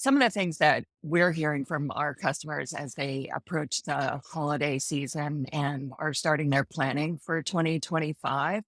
some of the things that we're hearing from our customers as they approach the holiday season and are starting their planning for 2025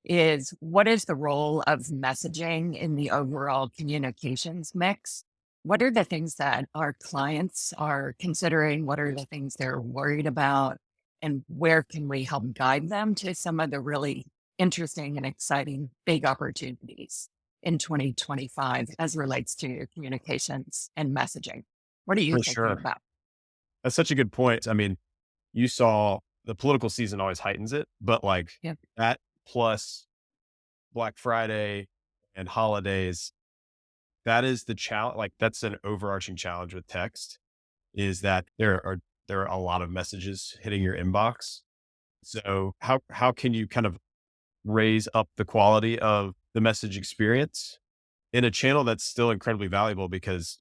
is what is the role of messaging in the overall communications mix? What are the things that our clients are considering? What are the things they're worried about? And where can we help guide them to some of the really interesting and exciting big opportunities in 2025 as relates to communications and messaging? What are you For thinking sure. about? That's such a good point. I mean, you saw the political season always heightens it, but like Yeah. that plus Black Friday and holidays, that is the challenge. Like that's an overarching challenge with text is that there are a lot of messages hitting your inbox. So how can you kind of raise up the quality of the message experience in a channel that's still incredibly valuable because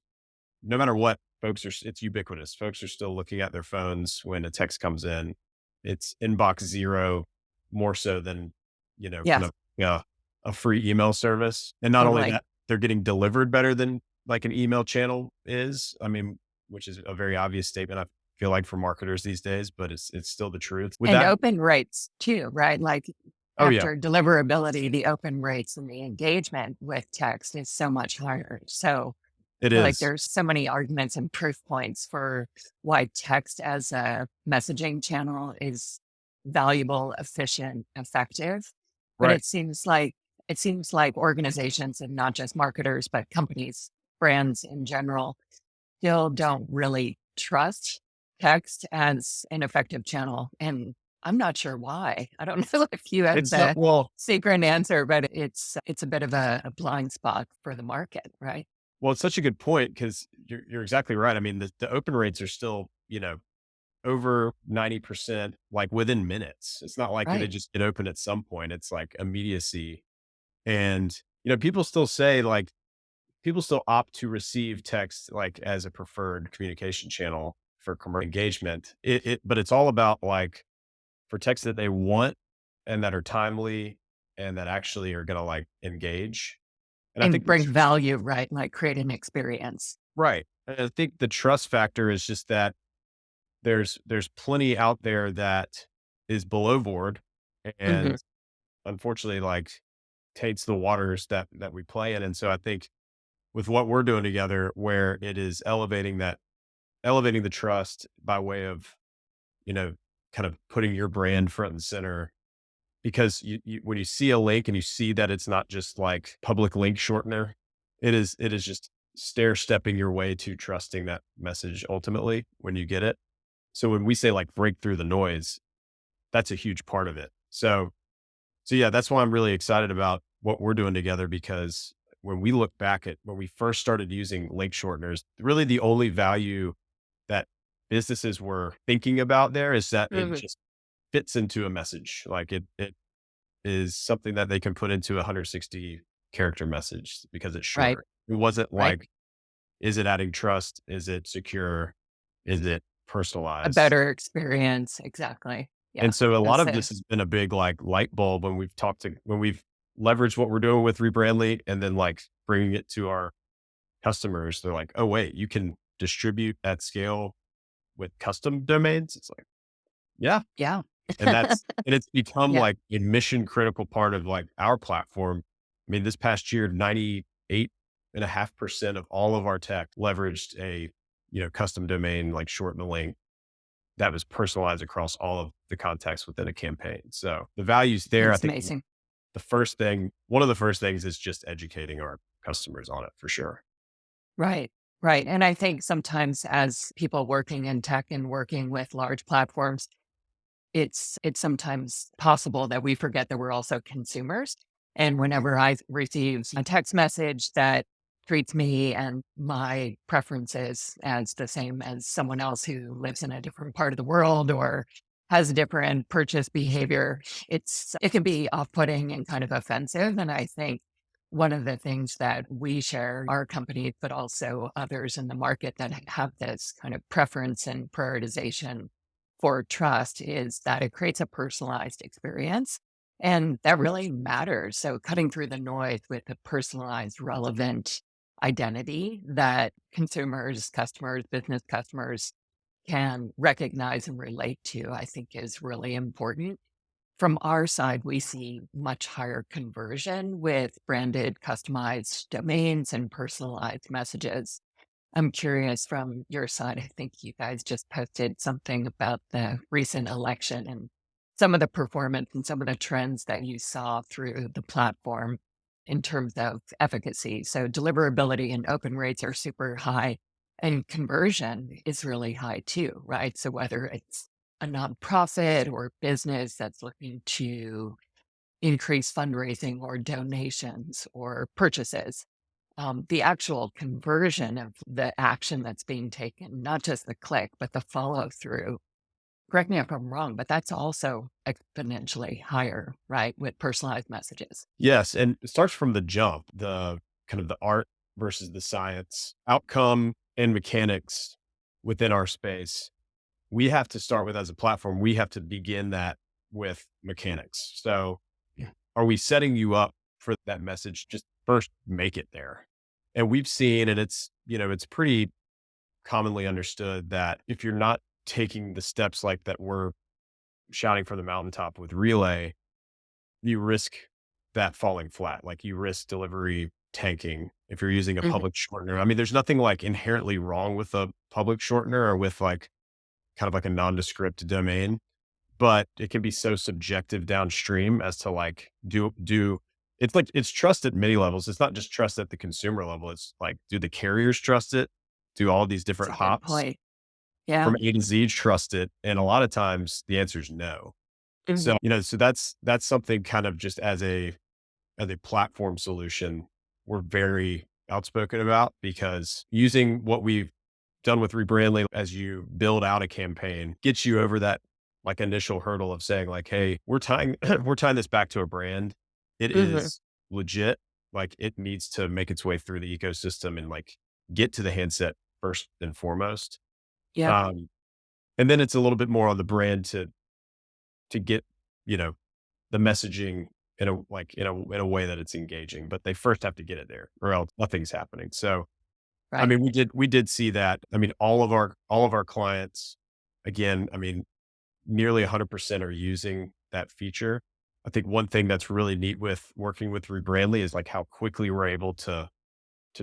no matter what, it's ubiquitous. Folks are still looking at their phones when a text comes in. It's inbox zero more so than, kind Yes, of a free email service. And not only totally. that, they're getting delivered better than like an email channel is. I mean, which is a very obvious statement. I feel like for marketers these days, but it's still the truth. With And that, open rates too, right? Like oh yeah, after deliverability, the open rates and the engagement with text is so much higher. So it I feel like is. there's so many arguments and proof points for why text as a messaging channel is valuable, efficient, effective. But Right. it seems like organizations and not just marketers, but companies, brands in general, still don't really trust text as an effective channel. And I'm not sure why. I don't know if you have It's not the well, secret answer, but it's a bit of a blind spot for the market, right? Well, it's such a good point because you're exactly right. I mean, the open rates are still, over 90%, like within minutes. It's not like they Right. just get open at some point. It's like immediacy. And, people still say like, people still opt to receive text like as a preferred communication channel for commercial engagement. But it's all about like for texts that they want and that are timely and that actually are going to like engage. And I And think bring value, right? Like create an experience. right. And I think the trust factor is just that there's plenty out there that is below board and Mhm. unfortunately like taints the waters that we play in. And so I think with what we're doing together, where it is elevating the trust by way of, you know, kind of putting your brand front and center because when you see a link and you see that it's not just like public link shortener, it is just stair stepping your way to trusting that message ultimately when you get it. So when we say like break through the noise, that's a huge part of it. So yeah, that's why I'm really excited about what we're doing together because when we look back at when we first started using link shorteners, really the only value that businesses were thinking about there is that it Mhm. just fits into a message. Like it is something that they can put into a 160 character message because it's Right. shorter. It wasn't Right. like, is it adding trust? Is it secure? Is it A personalized? better experience. Exactly. And Yeah. so a lot That's of a this has been a big like light bulb when we've leveraged what we're doing with Rebrandly and then like bringing it to our customers. They're like, oh, wait, you can distribute at scale with custom domains. It's like, yeah. yeah. And it's become Yeah. like a mission critical part of like our platform. I mean, this past year, 98.5% of all of our tech leveraged a, custom domain, like shorten the link that was personalized across all of the context within a campaign. So the value's there. I That's think amazing. one of the first things is just educating our customers on it for sure. Right. Right. And I think sometimes as people working in tech and working with large platforms, it's sometimes possible that we forget that we're also consumers. And whenever I receive a text message that treats me and my preferences as the same as someone else who lives in a different part of the world or has a different purchase behavior, it can be off-putting and kind of offensive. And I think one of the things that we share, our company, but also others in the market that have this kind of preference and prioritization for trust is that it creates a personalized experience. And that really matters. So cutting through the noise with a personalized, relevant, identity that consumers, customers, business customers can recognize and relate to, I think is really important. From our side, we see much higher conversion with branded, customized domains and personalized messages. I'm curious from your side. I think you guys just posted something about the recent election and some of the performance and some of the trends that you saw through the platform in terms of efficacy. So, deliverability and open rates are super high, and conversion is really high too, right? So, whether it's a nonprofit or business that's looking to increase fundraising or donations or purchases, the actual conversion of the action that's being taken, not just the click, but the follow through. Correct me if I'm wrong, but that's also exponentially higher, right? With personalized messages. Yes, and it starts from the jump, the kind of the art versus the science, outcome and mechanics within our space. We have to start with as a platform, we have to begin that with mechanics. So, Yeah. are we setting you up for that message? Just first make it there. And we've seen, and it's pretty commonly understood that if you're not taking the steps like that we're shouting from the mountaintop with relay, you risk that falling flat. Like you risk delivery tanking if you're using a Mhm. public shortener. I mean, there's nothing like inherently wrong with a public shortener or with like kind of like a nondescript domain, but it can be so subjective downstream as to like do it's like it's trust at many levels. It's not just trust at the consumer level. It's like, do the carriers trust it? Do all these It's different a good hops point. Yeah. from A to Z trust it? And a lot of times the answer is no. So, Mhm. so that's something kind of just as a platform solution, we're very outspoken about because using what we've done with rebranding as you build out a campaign gets you over that like initial hurdle of saying like, hey, we're tying we're tying this back to a brand. It Mhm. is legit. Like it needs to make its way through the ecosystem and like get to the handset first and foremost. Yep. Um, and then it's a little bit more on the brand to get, you know, the messaging in a like in a way that it's engaging, but they first have to get it there or else nothing's happening. So, I Right. mean, we did see that. I mean, all of our clients, again, I mean, nearly 100% are using that feature. I think one thing that's really neat with working with Rebrandly is like how quickly we're able to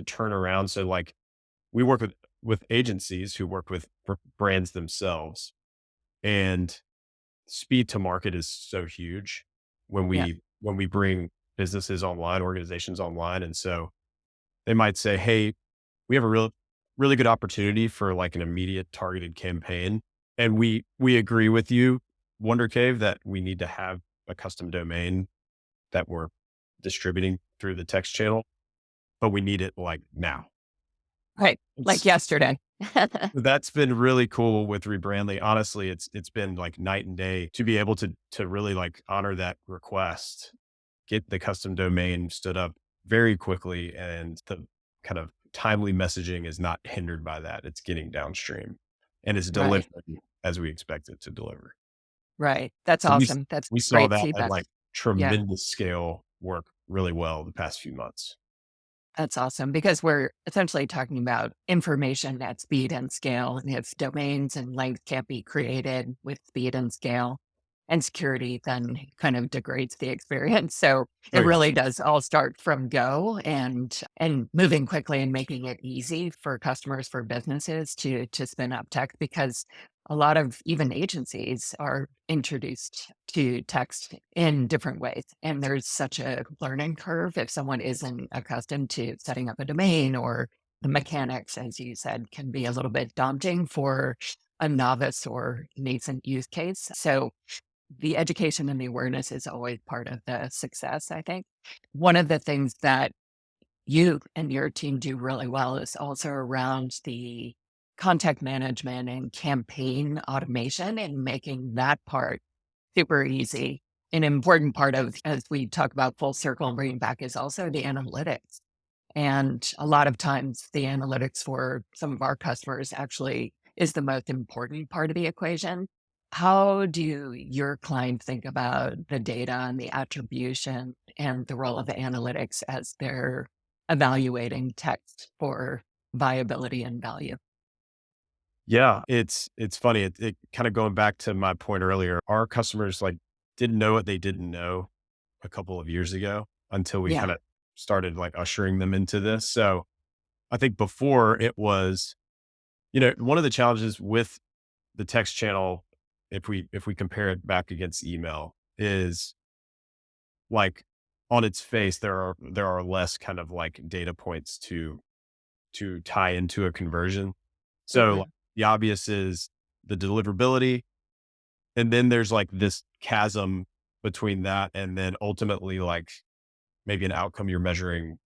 turn around. So, like, we work with agencies who work with brands themselves, and speed to market is so huge when Yeah. we bring businesses online, organizations online. And so they might say, hey, we have a really good opportunity for like an immediate targeted campaign. And we agree with you, Wonder Cave, that we need to have a custom domain that we're distributing through the text channel, but we need it like now. Right. Like It's yesterday. That's been really cool with Rebrandly. Honestly, it's been like night and day to be able to really like honor that request, get the custom domain stood up very quickly, and the kind of timely messaging is not hindered by that. It's getting downstream and it's Right. delivering as we expect it to deliver. Right. That's So awesome. That's we saw great that at feedback. like Yeah. tremendous scale work really well the past few months. That's awesome because we're essentially talking about information at speed and scale. And if domains and links can't be created with speed and scale and security, then kind of degrades the experience. So Oh it yeah. really does all start from go and moving quickly and making it easy for customers, for businesses to spin up tech because a lot of even agencies are introduced to text in different ways. And there's such a learning curve if someone isn't accustomed to setting up a domain or the mechanics, as you said, can be a little bit daunting for a novice or nascent use case. So the education and the awareness is always part of the success, I think. One of the things that you and your team do really well is also around the contact management and campaign automation and making that part super easy. An important part of, as we talk about full circle and bringing back, is also the analytics. And a lot of times, the analytics for some of our customers actually is the most important part of the equation. How do your client think about the data and the attribution and the role of the analytics as they're evaluating text for viability and value. Yeah, it's funny. It kind of going back to my point earlier. Our customers like didn't know what they didn't know a couple of years ago until we kind Yeah. of started like ushering them into this. So I think before it was, one of the challenges with the text channel, if we compare it back against email, is like on its face there are less kind of like data points to tie into a conversion. So like, Mhm. the obvious is the deliverability, and then there's like this chasm between that and then ultimately like maybe an outcome you're measuring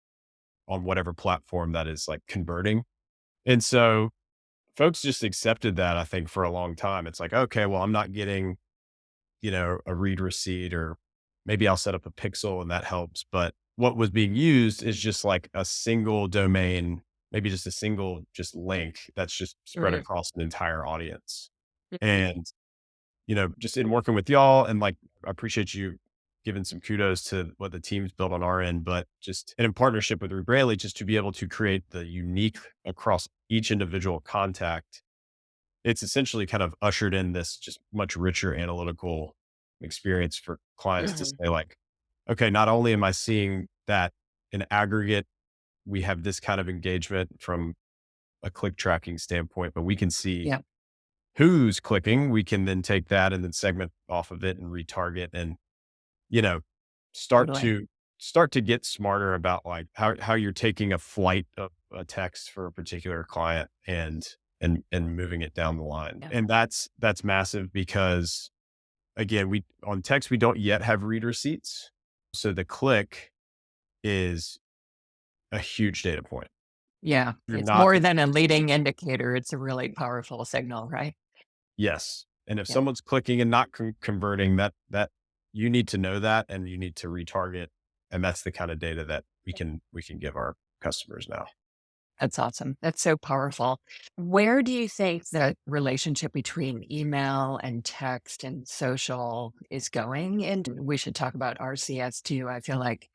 on whatever platform that is like converting. And so folks just accepted that, I think, for a long time. It's like, okay, well, I'm not getting, a read receipt, or maybe I'll set up a pixel and that helps. But what was being used is just like a single domain, maybe just a single just link that's just spread Mhm. across an entire audience. Mhm. And, just in working with y'all, and like I appreciate you giving some kudos to what the team's built on our end, but just and in partnership with Rebrandly, just to be able to create the unique across each individual contact, it's essentially kind of ushered in this just much richer analytical experience for clients to Mhm. say like, okay, not only am I seeing that in aggregate, we have this kind of engagement from a click tracking standpoint, but we can see Yeah, who's clicking. We can then take that and then segment off of it and retarget and, you know, start totally. to start to get smarter about like how you're taking a flight of a text for a particular client and moving it down the line. Yeah. And that's massive because again, we on text we don't yet have read receipts. So the click is a huge data point. Yeah. You're It's not more than a leading indicator. It's a really powerful signal, right? Yes. And if Yeah. someone's clicking and not converting, that you need to know that and you need to retarget. And that's the kind of data that we can give our customers now. That's awesome. That's so powerful. Where do you think the relationship between email and text and social is going? And we should talk about RCS too. I feel like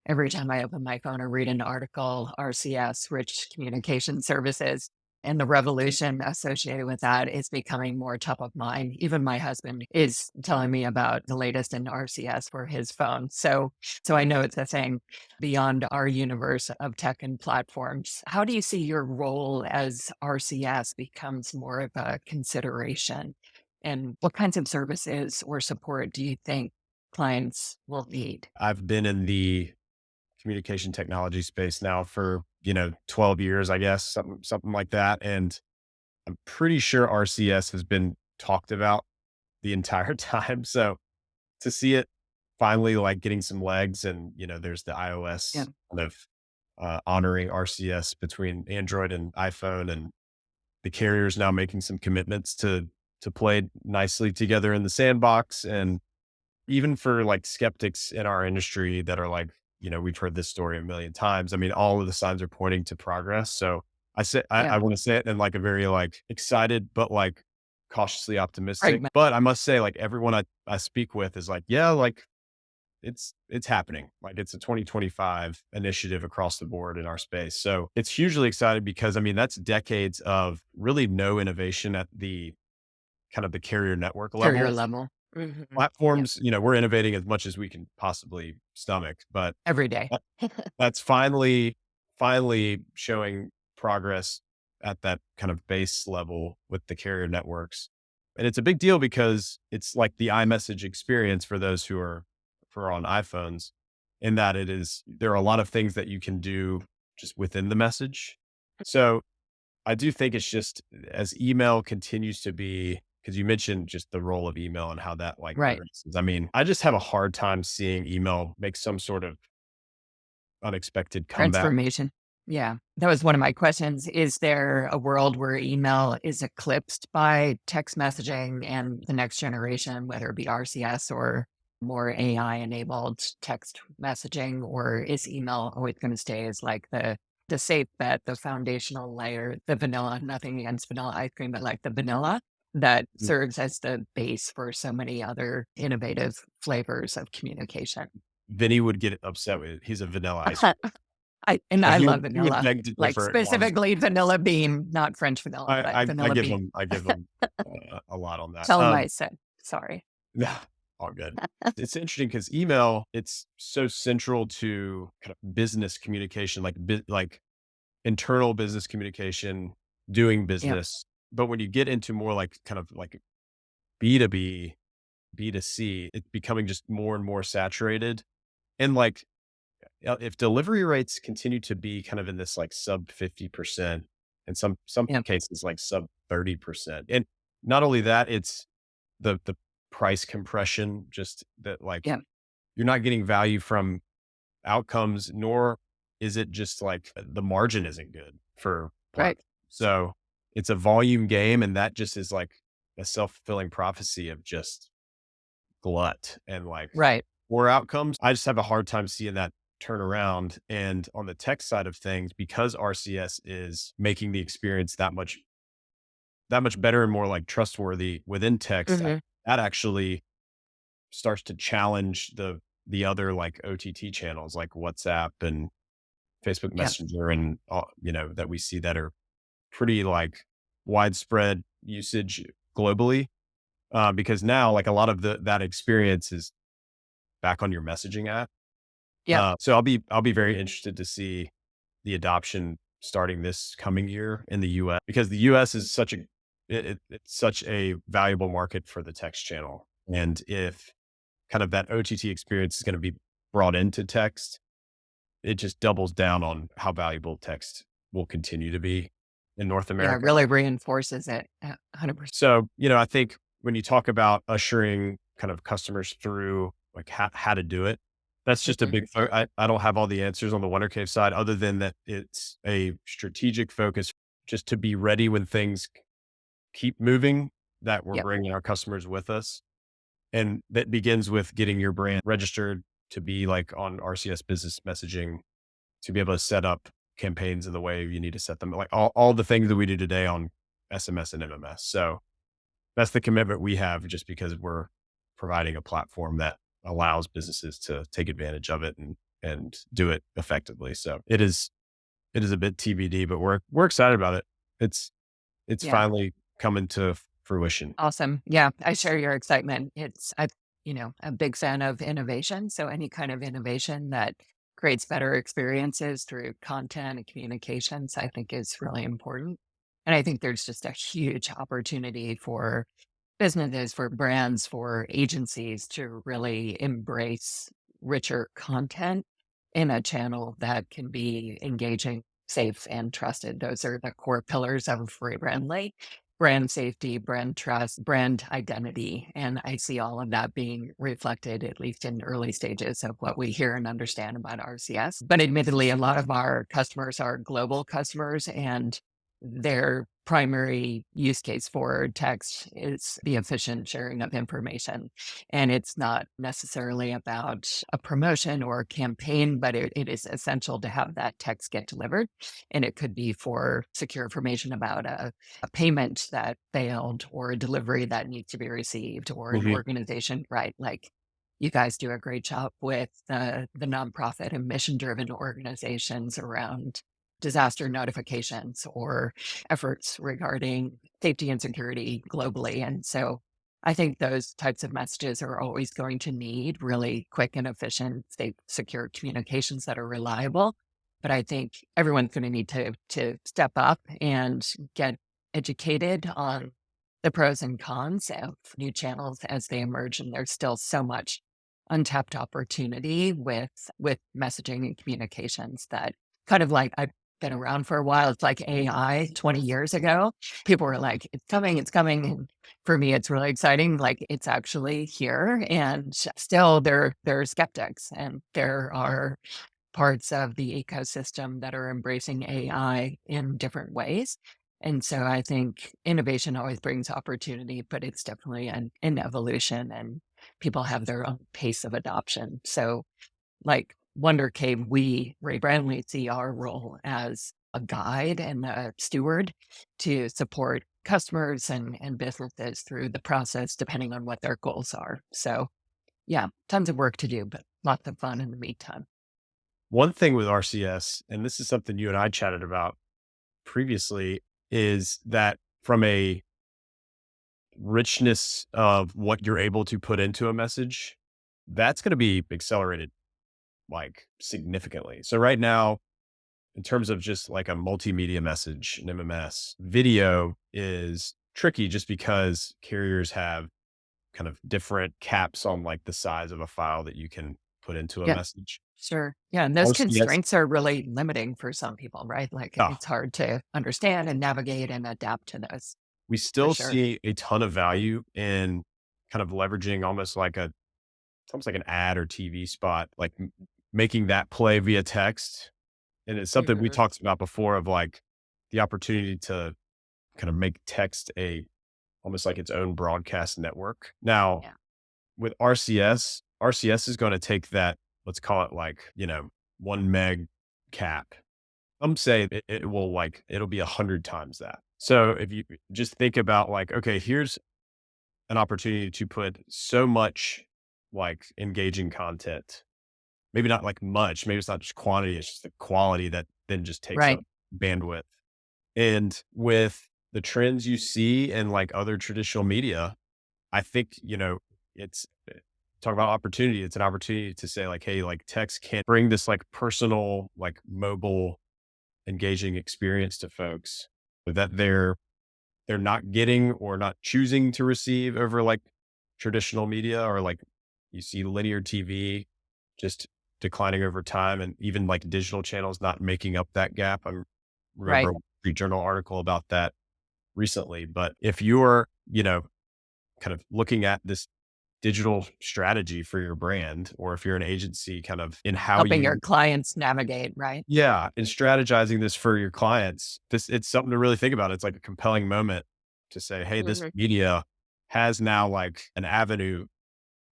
every time I open my phone or read an article, RCS, rich communication services, and the revolution associated with that is becoming more top of mind. Even my husband is telling me about the latest in RCS for his phone. So I know it's a thing beyond our universe of tech and platforms. How do you see your role as RCS becomes more of a consideration? And what kinds of services or support do you think clients will need? I've been in the communication technology space now for, 12 years, I guess, something like that. And I'm pretty sure RCS has been talked about the entire time. So to see it finally like getting some legs and, there's the Yeah. iOS kind of honoring RCS between Android and iPhone, and the carriers now making some commitments to play nicely together in the sandbox. And even for like skeptics in our industry that are like, we've heard this story a million times. I mean, all of the signs are pointing to progress. So I Yeah. want to say it in like a very like excited, but like cautiously optimistic. Pragma But I must say, like everyone I speak with is like, yeah, like it's happening. Like it's a 2025 initiative across the board in our space. So it's hugely excited because I mean, that's decades of really no innovation at the kind of the carrier network carrier level. level. Mhm. Yeah. Platforms, we're innovating as much as we can possibly stomach, but Every day. that that's finally showing progress at that kind of base level with the carrier networks. And it's a big deal because it's like the iMessage experience for those who are on iPhones, in that there are a lot of things that you can do just within the message. So I do think it's just as email continues to be, because you mentioned just the role of email and how that like Right. progresses. I mean, I just have a hard time seeing email make some sort of unexpected comeback. Transformation. Yeah. That was one of my questions. Is there a world where email is eclipsed by text messaging and the next generation, whether it be RCS or more AI enabled text messaging, or is email always going to stay as like the safe bet, the foundational layer, the vanilla, nothing against vanilla ice cream, but like the vanilla that serves as the base for so many other innovative flavors of communication? Vinny would get upset with it. He's a vanilla ice cream. I love You would vanilla, beg to like differ. No, I'm just specifically vanilla bean, not French vanilla, but I vanilla give bean. them a lot on that. Tell 'em I said, sorry. Yeah, all good. It's interesting because email, it's so central to kind of business communication, like internal business communication, doing Yep, business. But when you get into more like kind of like B2B, B2C, it's becoming just more and more saturated. And like if delivery rates continue to be kind of in this like sub 50%, and some yep, cases like sub 30%. And not only that, it's the price compression, just that like yep, you're not getting value from outcomes, nor is it just like the margin isn't good for right, platforms. So it's a volume game, and that just is like a self-fulfilling prophecy of just glut and like right. poor outcomes. I just have a hard time seeing that turn around. And on the tech side of things, because RCS is making the experience that much better and more like trustworthy within text, Mhm, that actually starts to challenge the other like OTT channels like WhatsApp and Facebook yep, Messenger and all, that we see that are pretty like widespread usage globally. Because now like a lot of that experience is back on your messaging app. yep, So I'll be very interested to see the adoption starting this coming year in the US, because the US is it's such a valuable market for the text channel. And if kind of that OTT experience is going to be brought into text, it just doubles down on how valuable text will continue to be in North yeah, it America. really reinforces it, 100%. So, I think when you talk about ushering kind of customers through like how to do it, that's just a Mhm, big, I don't have all the answers on the Wonder Cave side, other than that it's a strategic focus just to be ready when things keep moving, that we're yep, bringing our customers with us. And that begins with getting your brand registered to be like on RCS business messaging, to be able to set up campaigns in the way you need to set them, like all the things that we do today on SMS and MMS. So that's the commitment we have, just because we're providing a platform that allows businesses to take advantage of it and do it effectively. So it is a bit TBD, but we're excited about it. It's it's yeah. finally coming to fruition. Awesome. Yeah, I share your excitement. A big fan of innovation. So any kind of innovation that creates better experiences through content and communications, I think is really important. And I think there's just a huge opportunity for businesses, for brands, for agencies to really embrace richer content in a channel that can be engaging, safe, and trusted. Those are the core pillars of Rebrandly: brand safety, brand trust, brand identity. And I see all of that being reflected, at least in early stages of what we hear and understand about RCS. But admittedly, a lot of our customers are global customers, and their primary use case for text is the efficient sharing of information. And it's not necessarily about a promotion or a campaign, but it is essential to have that text get delivered. And it could be for secure information about a payment that failed, or a delivery that needs to be received, or an Mhm. organization, right? Like, you guys do a great job with the nonprofit and mission driven organizations around disaster notifications or efforts regarding safety and security globally. And so I think those types of messages are always going to need really quick and efficient, safe, secure communications that are reliable. But I think everyone's going to need to step up and get educated on the pros and cons of new channels as they emerge. And there's still so much untapped opportunity with messaging and communications that kind of like I've been around for a while. It's like AI 20 years ago. People were like, it's coming, it's coming. And for me, it's really exciting. Like, it's actually here. And still there are skeptics, and there are parts of the ecosystem that are embracing AI in different ways. And so I think innovation always brings opportunity, but it's definitely an evolution, and people have their own pace of adoption. So, like Wonder Cave, we, Ray Bradley, see our role as a guide and a steward to support customers and businesses through the process, depending on what their goals are. So, yeah, tons of work to do, but lots of fun in the meantime. One thing with RCS, and this is something you and I chatted about previously, is that from a richness of what you're able to put into a message, that's going to be accelerated like significantly. So right now, in terms of just like a multimedia message, an MMS, video is tricky just because carriers have kind of different caps on like the size of a file that you can put into a Yeah, message. sure. Yeah, and those RCS, constraints are really limiting for some people, right? Like, ah, it's hard to understand and navigate and adapt to those, we for still sure. see a ton of value in kind of leveraging almost like it's almost like an ad or TV spot, like making that play via text. And it's something we Mhm. talked about before of like the opportunity to kind of make text almost like its own broadcast network. Now, Yeah, with RCS is going to take that, let's call it like, 1 meg cap. Some say it will like, it'll be 100 times that. So if you just think about like, okay, here's an opportunity to put so much like engaging content, maybe not like much, maybe it's not just quantity, it's just the quality that then just takes right. up bandwidth. And with the trends you see in like other traditional media, I think, it's talk about opportunity. It's an opportunity to say like, hey, like text can bring this like personal, like mobile engaging experience to folks that they're not getting or not choosing to receive over like traditional media or like you see linear TV just declining over time and even like digital channels not making up that gap. I remember Right. a Wall Street Journal article about that recently. But if you're, kind of looking at this digital strategy for your brand, or if you're an agency kind of in how Helping your you, clients navigate, right? yeah, in strategizing this for your clients, it's something to really think about. It's like a compelling moment to say, hey, this Mhm. media has now like an avenue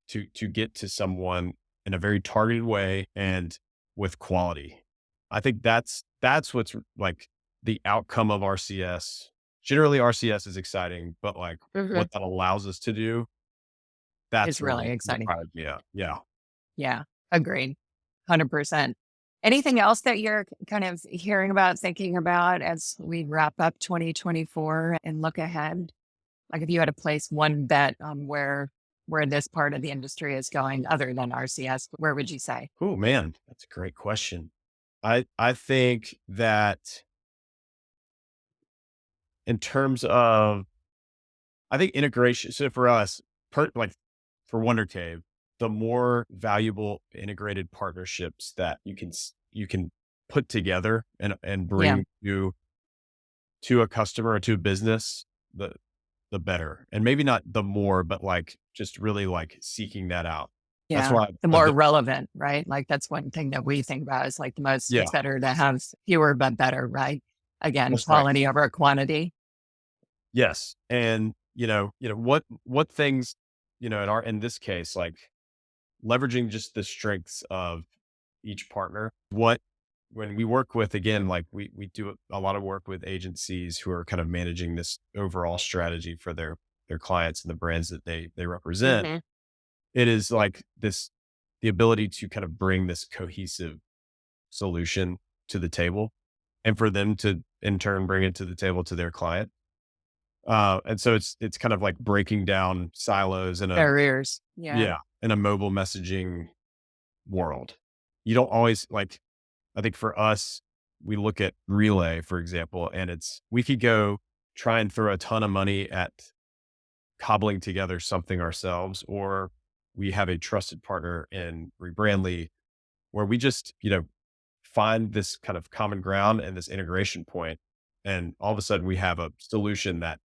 to get to someone in a very targeted way and with quality. I think that's what's like the outcome of RCS. Generally, RCS is exciting, but like Mhm. what that allows us to do, It's that's really really what exciting. fires me up. Yeah. Yeah, agreed. 100%. Anything else that you're kind of hearing about, thinking about as we wrap up 2024 and look ahead? Like if you had to place one bet on where this part of the industry is going other than RCS, where would you say? Oh man, that's a great question. I think that in terms of I think integration. So for us, like for Wonder Cave, the more valuable integrated partnerships that you can put together and Yeah. bring to a customer or to a business, the the better. And maybe not the more, but like just really like seeking that out. That's Yeah. why The more relevant, right? Like that's one thing that we think about is like the most, yeah, it's better to have fewer but better, right? Again, that's right. quality over quantity. Yes. And what things, in this case, like leveraging just the strengths of each partner. When we work with, again, like we do a lot of work with agencies who are kind of managing this overall strategy for their clients and the brands that they represent. Hmm. It is like the ability to kind of bring this cohesive solution to the table and for them to in turn bring it to the table to their client. And so it's kind of like breaking down silos Barriers. Yeah. in a mobile messaging world. You don't always like, I think for us, we look at Relay, for example, and we could go try and throw a ton of money at cobbling together something ourselves, or we have a trusted partner in Rebrandly where we just, find this kind of common ground and this integration point, and all of a sudden we have a solution that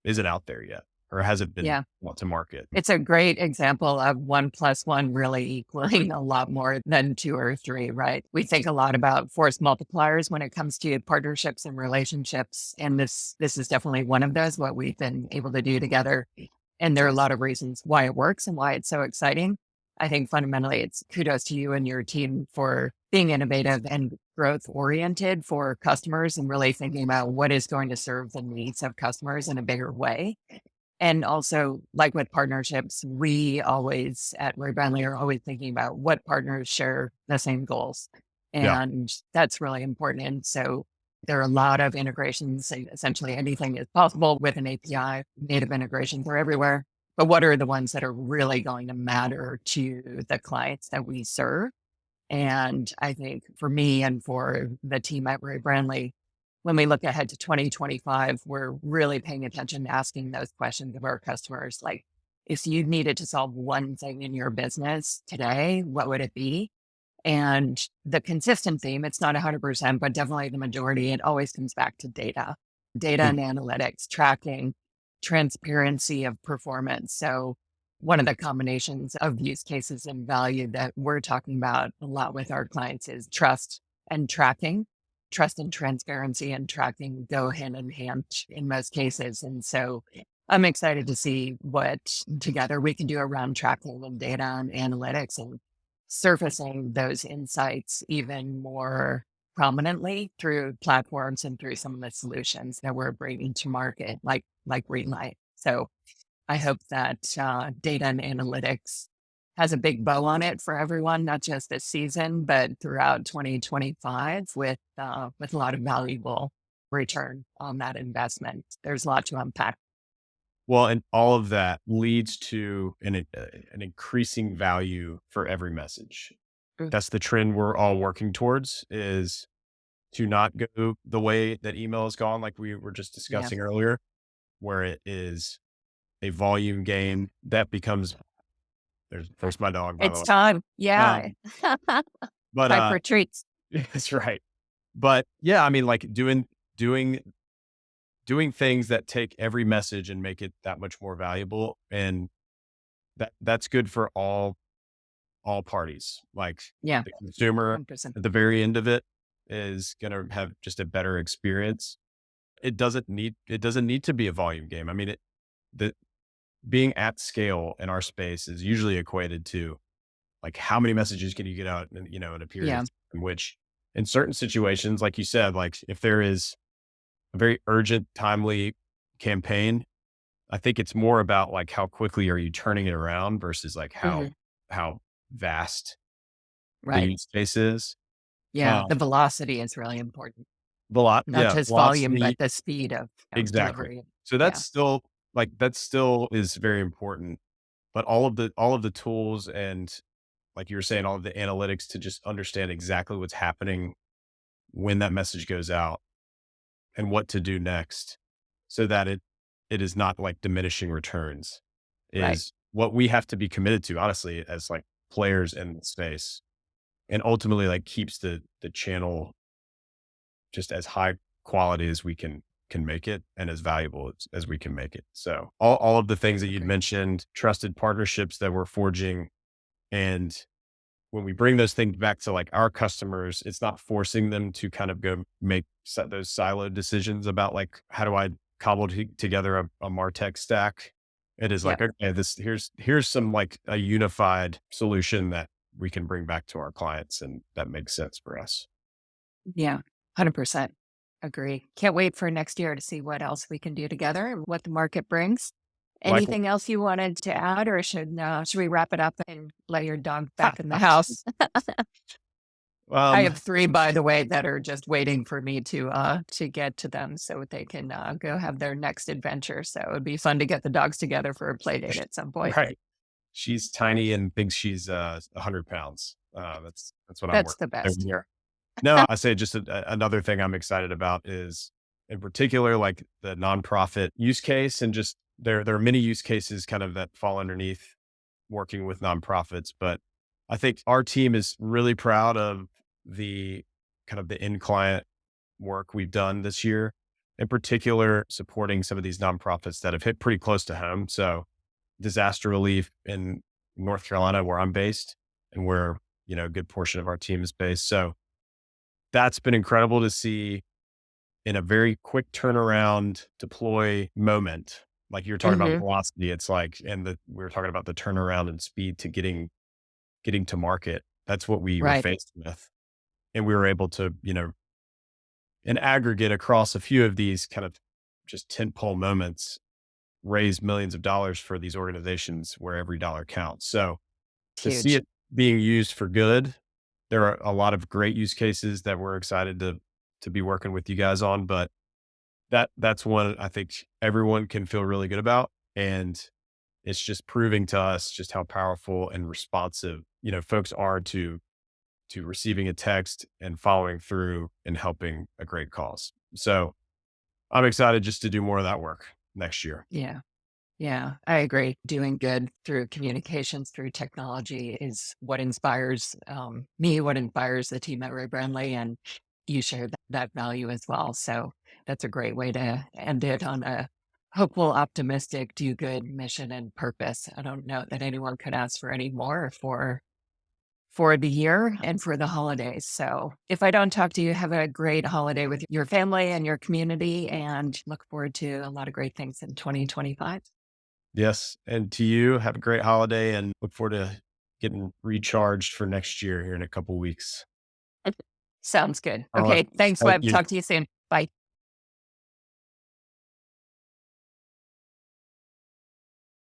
isn't out there yet or hasn't been Yeah. brought to market. It's a great example of 1 + 1 really equaling a lot more than 2 or 3, right? We think a lot about force multipliers when it comes to partnerships and relationships, and this is definitely one of those, what we've been able to do together. And there are a lot of reasons why it works and why it's so exciting. I think fundamentally it's kudos to you and your team for being innovative and growth oriented for customers and really thinking about what is going to serve the needs of customers in a bigger way. And also, like with partnerships, we always at Roy Bradley are always thinking about what partners share the same goals. Yeah. And that's really important. And so there are a lot of integrations. Essentially, anything is possible with an API. Native integrations are everywhere. But what are the ones that are really going to matter to the clients that we serve? And I think for me and for the team at Ray Brandley, when we look ahead to 2025, we're really paying attention to asking those questions of our customers. Like, if you needed to solve one thing in your business today, what would it be? And the consistent theme, it's not 100%, but definitely the majority, it always comes back to data Mm. and analytics, tracking, transparency of performance. So, one of the combinations of use cases and value that we're talking about a lot with our clients is trust and tracking. Trust and transparency and tracking go hand in hand in most cases. And so, I'm excited to see what together we can do around tracking and data and analytics and surfacing those insights even more prominently through platforms and through some of the solutions that we're bringing to market, like Greenlight. So I hope that data and analytics has a big bow on it for everyone, not just this season, but throughout 2025 with a lot of valuable return on that investment. There's a lot to unpack. Well, and all of that leads to an increasing value for every message. Mm. That's the trend we're all working towards, is to not go the way that email has gone, like we were just Yeah, discussing earlier, where it is a volume game that becomes there's my dog, by the it's way. time. Yeah. Um, but Time for treats. that's right. But yeah, I mean, like doing doing things that take every message and make it that much more valuable, and that's good for all parties. Like Yeah, the consumer 100%. at the very end of it is going to have just a better experience. It doesn't need to be a volume game. I mean, the being at scale in our space is usually equated to like how many messages can you get out in, in a period of Yeah. time, which in certain situations, like you said, like if there is a very urgent, timely campaign, I think it's more about like how quickly are you turning it around versus like Mhm. how vast the Right. use case is. Yeah, Uh, the velocity is really important, not yeah, just volume, but velocity, the speed of exactly. delivery. So Yeah, that still is very important. But all of the tools and like you were saying, all of the analytics to just understand exactly what's happening when that message goes out and what to do next, so that it is not like diminishing returns, right. is what we have to be committed to, honestly, as like players in the space, and ultimately like keeps the channel just as high quality as we can make it and as valuable as we can make it. So all of the things that you'd Agree. mentioned, trusted partnerships that we're forging, and when we bring those things back to like our customers, it's not forcing them to kind of go make those siloed decisions about like, how do I cobble together a Martech stack? It is Yeah, like, okay, this here's some like a unified solution that we can bring back to our clients, and that makes sense for us. yeah, 100%. Agree. Can't wait for next year to see what else we can do together and what the market brings. Like, Anything else you wanted to add, or should we wrap it up and let your dog back in the house? I um, have 3, by the way, that are just waiting for me to get to them so they can, go have their next adventure. So it would be fun to get the dogs together for a play date at some point. right. She's tiny and thinks she's 100 pounds. That's what I'm That's working the with over best. here. No, I say just another thing I'm excited about is, in particular, like the nonprofit use case, and just there are many use cases kind of that fall underneath working with nonprofits, but I think our team is really proud of the kind of the end client work we've done this year, in particular, supporting some of these nonprofits that have hit pretty close to home. So disaster relief in North Carolina, where I'm based, and where, a good portion of our team is based. So that's been incredible to see in a very quick turnaround deploy moment. Like you were talking about Mhm. velocity, it's like, and we were talking about the turnaround and speed to getting to market. That's what we were Right. faced with. And we were able to, in aggregate across a few of these kind of just tentpole moments, raise millions of dollars for these organizations where every dollar counts. So It's to see huge. it being used for good there are a lot of great use cases that we're excited to be working with you guys on, but that's one I think everyone can feel really good about, and it's just proving to us just how powerful and responsive, folks are to receiving a text and following through and helping a great cause. So I'm excited just to do more of that work next year. Yeah. Yeah, I agree. Doing good through communications, through technology is what inspires me, what inspires the team at Ray Brandley, and you share that value as well. So that's a great way to end it on a hopeful, optimistic, do good mission and purpose. I don't know that anyone could ask for any more for the year and for the holidays. So if I don't talk to you, have a great holiday with your family and your community, and look forward to a lot of great things in 2025. Yes. And to you, have a great holiday and look forward to getting recharged for next year here in a couple weeks. Sounds good. Carla, Okay. Thanks, thank Webb. you. Talk to you soon. Bye.